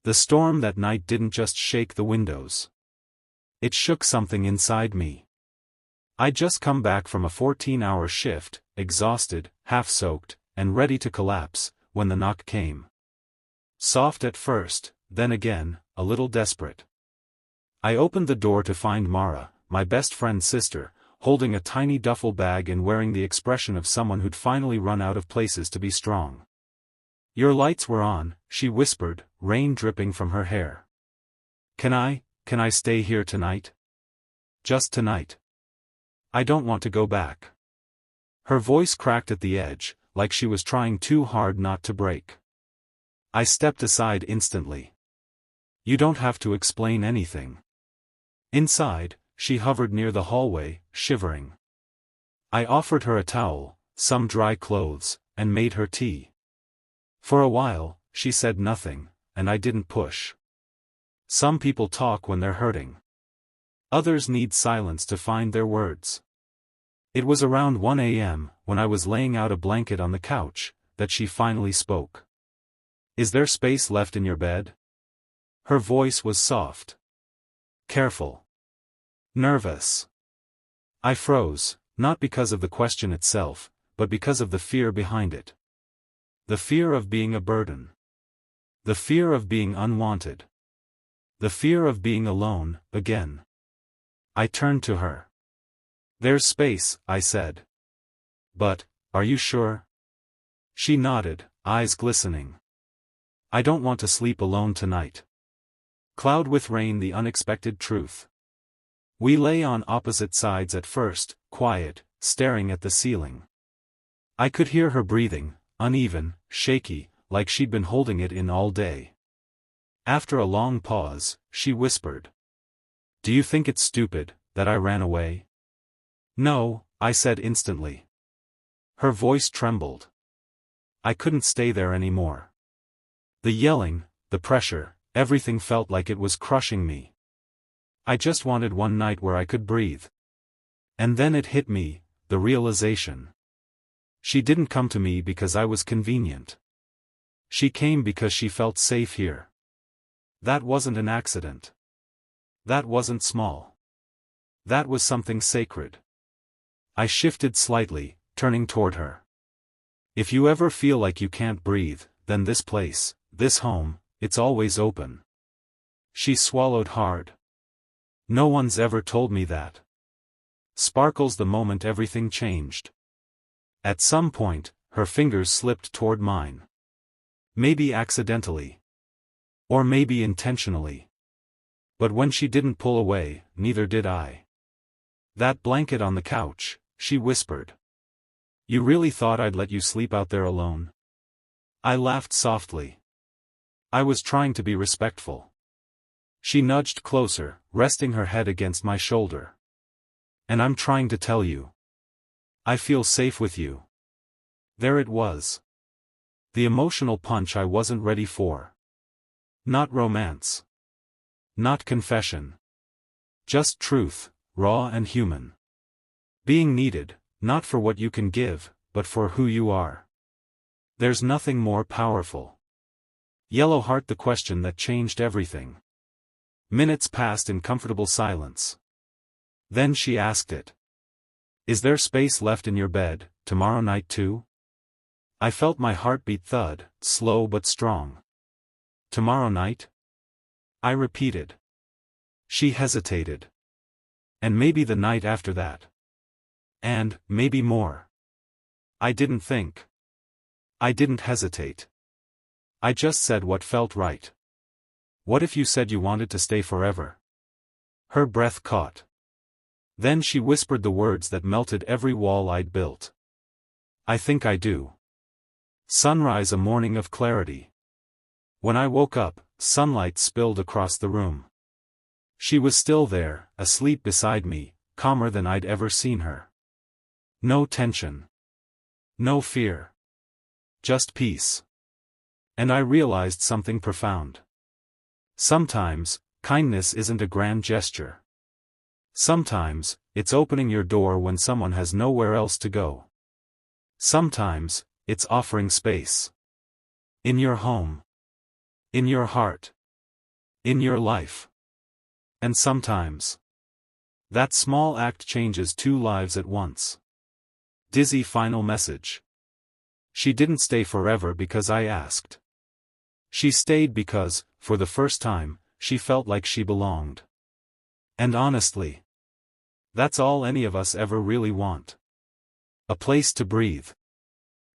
The storm that night didn't just shake the windows. It shook something inside me. I'd just come back from a 14-hour shift, exhausted, half-soaked, and ready to collapse, when the knock came. Soft at first, then again, a little desperate. I opened the door to find Mara, my best friend's sister, holding a tiny duffel bag and wearing the expression of someone who'd finally run out of places to be strong. "Your lights were on," she whispered, rain dripping from her hair. Can I stay here tonight? Just tonight. I don't want to go back." Her voice cracked at the edge, like she was trying too hard not to break. I stepped aside instantly. "You don't have to explain anything." Inside, she hovered near the hallway, shivering. I offered her a towel, some dry clothes, and made her tea. For a while, she said nothing, and I didn't push. Some people talk when they're hurting. Others need silence to find their words. It was around 1 a.m., when I was laying out a blanket on the couch, that she finally spoke. "Is there space left in your bed?" Her voice was soft. Careful. Nervous. I froze, not because of the question itself, but because of the fear behind it. The fear of being a burden. The fear of being unwanted. The fear of being alone, again. I turned to her. "There's space," I said. "But, are you sure?" She nodded, eyes glistening. "I don't want to sleep alone tonight." Cloud with rain, the unexpected truth. We lay on opposite sides at first, quiet, staring at the ceiling. I could hear her breathing, uneven, shaky, like she'd been holding it in all day. After a long pause, she whispered. "Do you think it's stupid, that I ran away?" "No," I said instantly. Her voice trembled. I couldn't stay there anymore. The yelling, the pressure, everything felt like it was crushing me. I just wanted one night where I could breathe. And then it hit me, the realization. She didn't come to me because I was convenient. She came because she felt safe here. That wasn't an accident. That wasn't small. That was something sacred. I shifted slightly, turning toward her. "If you ever feel like you can't breathe, then this place, this home, it's always open." She swallowed hard. "No one's ever told me that." Sparkles the moment everything changed. At some point, her fingers slipped toward mine. Maybe accidentally. Or maybe intentionally. But when she didn't pull away, neither did I. "That blanket on the couch," she whispered. "You really thought I'd let you sleep out there alone?" I laughed softly. I was trying to be respectful. She nudged closer, resting her head against my shoulder. "And I'm trying to tell you. I feel safe with you." There it was. The emotional punch I wasn't ready for. Not romance. Not confession. Just truth, raw and human. Being needed, not for what you can give, but for who you are. There's nothing more powerful. Yellowheart, the question that changed everything. Minutes passed in comfortable silence. Then she asked it. "Is there space left in your bed, tomorrow night too?" I felt my heartbeat thud, slow but strong. "Tomorrow night?" I repeated. She hesitated. "And maybe the night after that. And, maybe more." I didn't think. I didn't hesitate. I just said what felt right. "What if you said you wanted to stay forever?" Her breath caught. Then she whispered the words that melted every wall I'd built. "I think I do." Sunrise, a morning of clarity. When I woke up, sunlight spilled across the room. She was still there, asleep beside me, calmer than I'd ever seen her. No tension. No fear. Just peace. And I realized something profound. Sometimes, kindness isn't a grand gesture. Sometimes, it's opening your door when someone has nowhere else to go. Sometimes, it's offering space. In your home. In your heart. In your life. And sometimes, that small act changes 2 lives at once. Dizzy final message. She didn't stay forever because I asked. She stayed because, for the first time, she felt like she belonged. And honestly, that's all any of us ever really want. A place to breathe.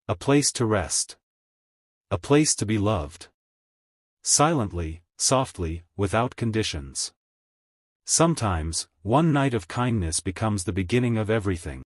A place to rest. A place to be loved. Silently, softly, without conditions. Sometimes, one night of kindness becomes the beginning of everything.